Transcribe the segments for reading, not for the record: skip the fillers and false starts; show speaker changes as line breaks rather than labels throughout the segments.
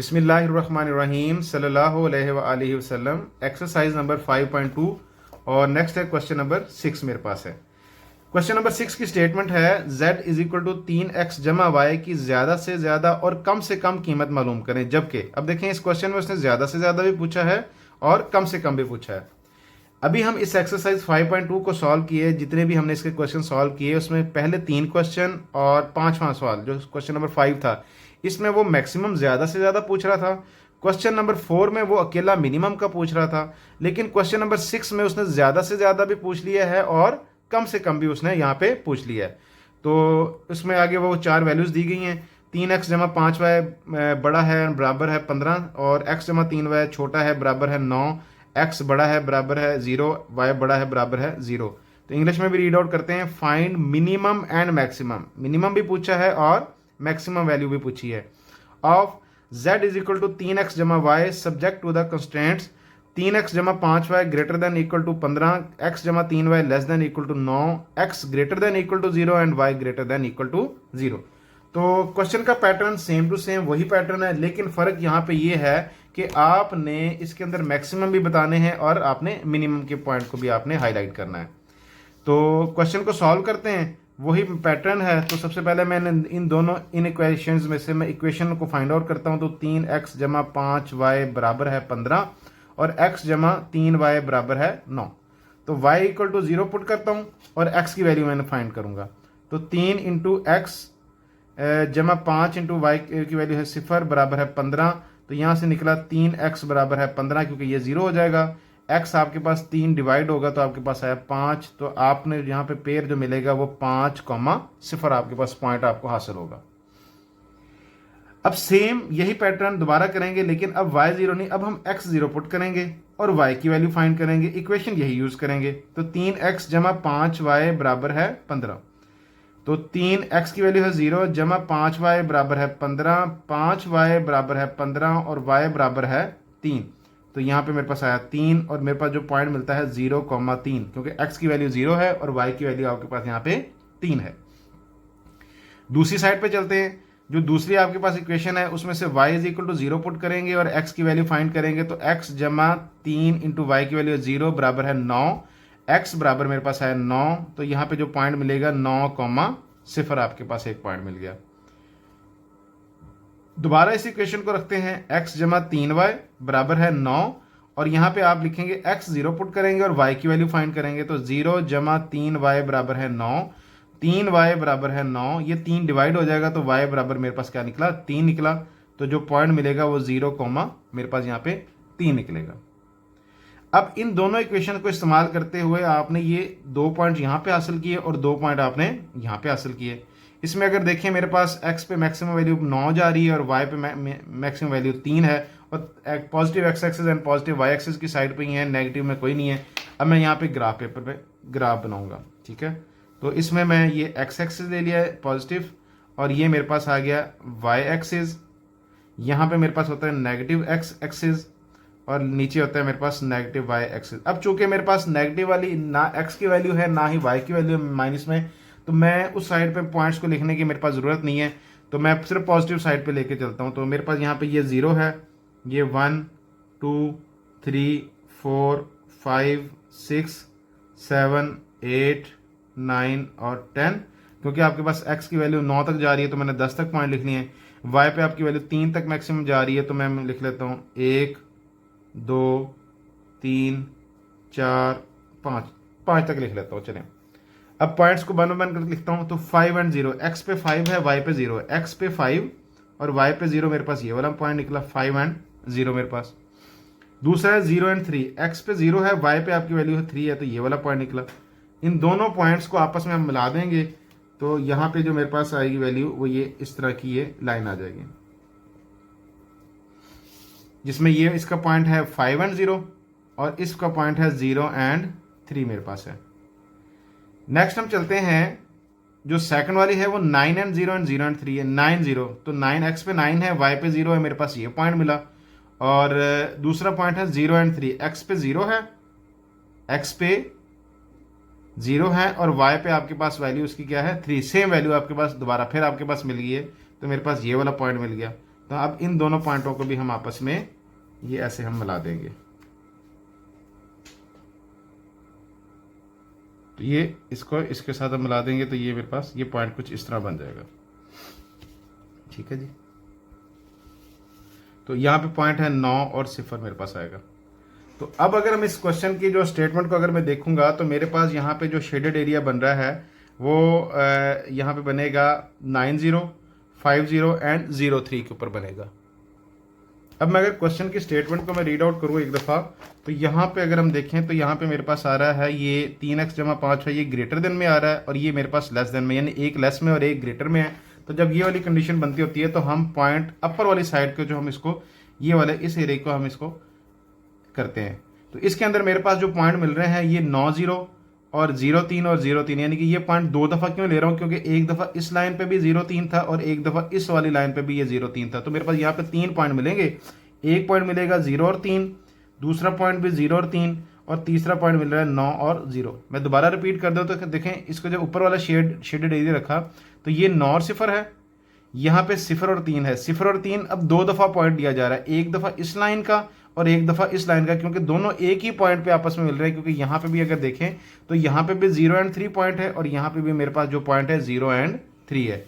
बिस्मिल्लाहिर्रहमानिर्रहीम सल्लल्लाहु अलैहि वसल्लम। एक्सरसाइज नंबर 5.2 और नेक्स्ट है क्वेश्चन नंबर 6 मेरे पास है। क्वेश्चन नंबर 6 की स्टेटमेंट है z is equal to 3x जमा वाई की ज्यादा से ज्यादा और कम से कम कीमत मालूम करें। जबकि अब देखें, इस क्वेश्चन में उसने ज्यादा से ज्यादा भी पूछा है और कम से कम भी पूछा है। अभी हम इस एक्सरसाइज 5.2 को सॉल्व किए, जितने भी हमने इसके क्वेश्चन सॉल्व किए उसमें पहले 3 क्वेश्चन और 5वां सवाल जो क्वेश्चन नंबर 5 था, इसमें वो मैक्सिमम ज़्यादा से ज़्यादा पूछ रहा था। क्वेश्चन नंबर 4 में वो अकेला मिनिमम का पूछ रहा था। लेकिन क्वेश्चन नंबर 6 में उसने ज़्यादा से ज़्यादा भी पूछ लिया है और कम से कम भी उसने यहाँ पे पूछ लिया है। तो उसमें आगे वो 4 वैल्यूज़ दी गई हैं। 3x जमा 5y बड़ा है बराबर है 15 और x जमा 3y छोटा है बराबर है 9, x बड़ा है बराबर है 0, y बड़ा है बराबर है 0। तो इंग्लिश में भी रीड आउट करते हैं, find minimum and maximum. Minimum भी पूछा है और मैक्सिमम वैल्यू भी पूछी है of z is equal to 3x जमा y subject to the constraints 3x जमा 5y greater than equal to 15, x जमा 3y less than equal to 9, x greater than equal to 0 and y greater than equal to 0। तो question का pattern same to same वही pattern है, लेकिन फ़र्क यहाँ पे ये है कि आपने इसके अंदर मैक्सिमम भी बताने हैं और आपने मिनिमम के पॉइंट को भी आपने हाईलाइट करना है। तो क्वेश्चन को सॉल्व करते हैं, वही पैटर्न है। तो सबसे पहले मैंने इन इक्वेशंस में से मैं इक्वेशन को फाइंड आउट करता हूँ। तो 3x जमा 5y बराबर है 15 और x जमा 3y बराबर है 9। तो y इक्वल टू 0 पुट करता हूँ और x की वैल्यू मैंने फाइंड करूँगा। तो 3 इंटू एक्स जमा 5 इंटू वाई की वैल्यू है 0 बराबर है 15। तो यहाँ से निकला 3x बराबर है 15 क्योंकि ये 0 हो जाएगा। x आपके पास 3 डिवाइड होगा तो आपके पास आया 5। तो आपने यहाँ पे पेयर जो मिलेगा वो 5,0 आपके पास पॉइंट आपको हासिल होगा। अब सेम यही पैटर्न दोबारा करेंगे, लेकिन अब y 0 नहीं, अब हम x 0 पुट करेंगे और y की वैल्यू फाइंड करेंगे। इक्वेशन यही यूज करेंगे। तो 3x जमा 5y बराबर है 15। तो 3x की वैल्यू है 0 जमा 5y बराबर है 15, 5y बराबर है 15 और y बराबर है 3। तो यहाँ पे मेरे पास आया 3 और मेरे पास जो पॉइंट मिलता है 0,3, क्योंकि x की वैल्यू 0 है और y की वैल्यू आपके पास यहाँ पे 3 है। दूसरी साइड पे चलते हैं। जो दूसरी आपके पास इक्वेशन है उसमें से y is equal to 0 put करेंगे और x की वैल्यू फाइंड करेंगे। तो x जमा 3 इंटू वाई की वैल्यू 0 बराबर है 9, x बराबर मेरे पास है 9। तो यहाँ पे जो पॉइंट मिलेगा 9,0 आपके पास एक पॉइंट मिल गया। दोबारा इस इक्वेशन को रखते हैं, x जमा 3y बराबर है 9 और यहाँ पे आप लिखेंगे x 0 पुट करेंगे और y की वैल्यू फाइंड करेंगे। तो 0 जमा 3y बराबर है 9, 3y बराबर है 9, ये 3 डिवाइड हो जाएगा तो y बराबर मेरे पास क्या निकला, 3 निकला। तो जो पॉइंट मिलेगा वो 0, मेरे पास यहाँ पे 3 निकलेगा। अब इन दोनों इक्वेशन को इस्तेमाल करते हुए आपने ये 2 पॉइंट यहाँ पे हासिल किए और 2 पॉइंट आपने यहाँ पे हासिल किए। इसमें अगर देखें, मेरे पास x पे मैक्सिमम वैल्यू 9 जा रही है और y पे मैक्सिमम वैल्यू 3 है और positive x axis and positive y axis की साइड पे ही है, नेगेटिव में कोई नहीं है। अब मैं यहाँ पे ग्राफ पेपर पे ग्राफ बनाऊंगा, ठीक है। तो इसमें मैं ये x एक्सिस ले लिया है पॉजिटिव और ये मेरे पास आ गया y एक्सिस। यहाँ पे मेरे पास होता है नेगेटिव x एक्सिस और नीचे होता है मेरे पास नेगेटिव y एक्सिस। अब चूंकि मेरे पास नेगेटिव वाली ना x की वैल्यू है ना ही y की वैल्यू है माइनस में, तो मैं उस साइड पे पॉइंट्स को लिखने की मेरे पास ज़रूरत नहीं है। तो मैं सिर्फ पॉजिटिव साइड पे लेके चलता हूँ। तो मेरे पास यहाँ पे ये 0 है, ये 1 2 3 4 5 6 7 8 9 और 10। क्योंकि आपके पास x की वैल्यू 9 तक जा रही है तो मैंने 10 तक पॉइंट लिखनी है। y पे आपकी वैल्यू 3 तक मैक्सिमम जा रही है तो मैं लिख लेता हूँ 1 2 3 4 5 तक लिख लेता हूँ। चलें, अब पॉइंट्स को बन करके लिखता हूँ। तो 5 एंड 0, x पे 5 है, y पे 0 है। x पे 5 और y पे 0, मेरे पास ये वाला पॉइंट निकला 5 एंड 0 मेरे पास। दूसरा है 0 एंड 3, x पे 0 है, y पे आपकी वैल्यू है 3 है, तो ये वाला पॉइंट निकला। इन दोनों पॉइंट्स को आपस में हम मिला देंगे तो यहाँ पे जो मेरे पास आएगी वैल्यू वो ये इस तरह की ये लाइन आ जाएगी, जिसमें ये इसका पॉइंट है 5 एंड 0 और इसका पॉइंट है 0 एंड 3 मेरे पास है। नेक्स्ट हम चलते हैं, जो सेकंड वाली है वो 9 एंड 0 एंड 0 एंड 3 है। 9 0, तो 9 x पे 9 है, y पे 0 है, मेरे पास ये पॉइंट मिला। और दूसरा पॉइंट है 0 एंड 3, x पे 0 है, x पे 0 है और y पे आपके पास वैल्यू उसकी क्या है 3। सेम वैल्यू आपके पास दोबारा फिर आपके पास मिल गई है, तो मेरे पास ये वाला पॉइंट मिल गया। तो अब इन दोनों पॉइंटों को भी हम आपस में ये ऐसे हम मिला देंगे, तो ये इसको इसके साथ हम मिला देंगे, तो ये मेरे पास ये पॉइंट कुछ इस तरह बन जाएगा। ठीक है जी, तो यहाँ पे पॉइंट है 9 और 0 मेरे पास आएगा। तो अब अगर हम इस क्वेश्चन की जो स्टेटमेंट को अगर मैं देखूंगा तो मेरे पास यहाँ पे जो शेडेड एरिया बन रहा है वो यहाँ पे बनेगा 90, 50 एंड 03 के ऊपर बनेगा। अब मैं अगर क्वेश्चन की स्टेटमेंट को मैं रीड आउट करूँ एक दफ़ा, तो यहाँ पे अगर हम देखें तो यहाँ पे मेरे पास आ रहा है ये 3x जमा 5 है, ये ग्रेटर देन में आ रहा है और ये मेरे पास लेस देन में, यानी एक लेस में और एक ग्रेटर में है। तो जब ये वाली कंडीशन बनती होती है तो हम पॉइंट अपर वाली साइड को जो हम इसको ये वाले इस एरिया को हम इसको करते हैं। तो इसके अंदर मेरे पास जो पॉइंट मिल रहे हैं ये 90 और 03 और 03, यानी कि ये पॉइंट दो दफ़ा क्यों ले रहा हूँ, क्योंकि एक दफ़ा इस लाइन पे भी 03 था और एक दफ़ा इस वाली लाइन पे भी ये 03 था। तो मेरे पास यहाँ पे 3 पॉइंट मिलेंगे, एक पॉइंट मिलेगा 0 और 3, दूसरा पॉइंट भी 0 और 3 और तीसरा पॉइंट मिल रहा है 9 और 0। मैं दोबारा रिपीट कर दूँ तो देखें, इसको जब ऊपर वाला शेडेड एरिया रखा तो ये 9 और 0 है, यहाँ पे 0 और 3 है। 0 और 3 अब दो दफ़ा पॉइंट दिया जा रहा है, एक दफ़ा इस लाइन का और एक दफ़ा इस लाइन का, क्योंकि दोनों एक ही पॉइंट पे आपस में मिल रहे हैं। क्योंकि यहाँ पे भी अगर देखें तो यहाँ पे भी 0 एंड 3 पॉइंट है और यहाँ पे भी मेरे पास जो पॉइंट है 0 एंड 3 है।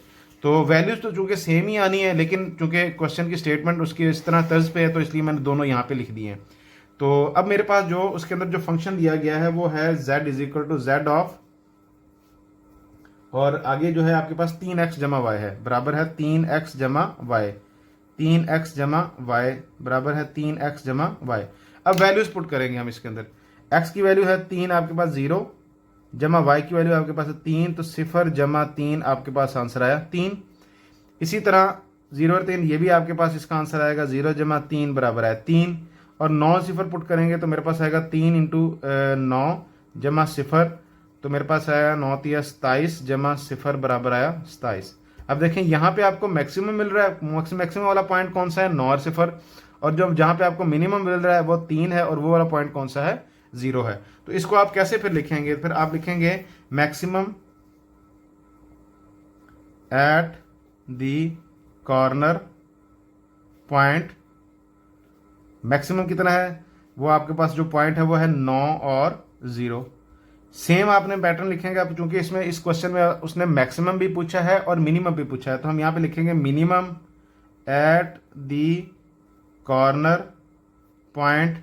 तो वैल्यूज तो चूंकि सेम ही आनी है, लेकिन चूंकि क्वेश्चन की स्टेटमेंट उसकी इस तरह तर्ज पे है तो इसलिए मैंने दोनों यहाँ पे लिख दिए हैं। तो अब मेरे पास जो उसके अंदर जो फंक्शन दिया गया है वो है z is equal to z of, और आगे जो है आपके पास 3x जमा y है, बराबर है 3x जमा y, 3x जमा y बराबर है 3x जमा y। अब वैल्यूज पुट करेंगे हम इसके अंदर। x की वैल्यू है 3 आपके पास 0 जमा y की वैल्यू आपके पास है 3, तो 0 जमा 3 आपके पास आंसर आया 3। इसी तरह 0 और 3 ये भी आपके पास इसका आंसर आएगा, 0 जमा 3 बराबर है 3, और 9 0 पुट करेंगे तो मेरे पास आएगा 3 इंटू 9 जमा 0, तो मेरे पास आया 9 तिया 27 जमा 0 बराबर आया 27। अब देखें यहाँ पे आपको मैक्सिमम मिल रहा है, मैक्सिमम वाला पॉइंट कौन सा है 9 और 0, और जो जहाँ पे आपको मिनिमम मिल रहा है वो 3 है और वो वाला पॉइंट कौन सा है 0 है। तो इसको आप कैसे फिर लिखेंगे, फिर आप लिखेंगे maximum at the corner point, maximum कितना है वो आपके पास जो पॉइंट है वो है 9 और 0। सेम आपने पैटर्न लिखेंगे, अब चूंकि इसमें इस क्वेश्चन में उसने मैक्सिमम भी पूछा है और मिनिमम भी पूछा है, तो हम यहाँ पे लिखेंगे minimum at the corner point.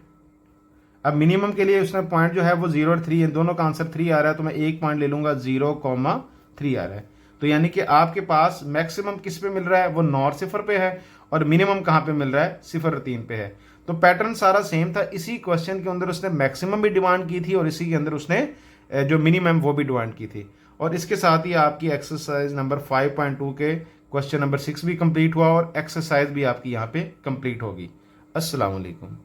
अब मिनिमम के लिए उसने पॉइंट जो है वो 0 और 3 है, दोनों का आंसर 3 आ रहा है, तो मैं एक पॉइंट ले लूंगा 0,3 आ रहा है। तो यानी कि आपके पास मैक्सिमम किस पे मिल रहा है, वो 9 और 0 पे है, और मिनिमम कहाँ पे मिल रहा है 0 और 3 पे है। तो पैटर्न सारा सेम था, इसी क्वेश्चन के अंदर उसने मैक्सिमम भी डिमांड की थी और इसी के अंदर उसने जो मिनिमम वो भी डिमांड की थी। और इसके साथ ही आपकी एक्सरसाइज नंबर 5.2 के क्वेश्चन नंबर 6 भी कंप्लीट हुआ और एक्सरसाइज भी आपकी यहाँ पे कंप्लीट होगी। अस्सलाम वालेकुम।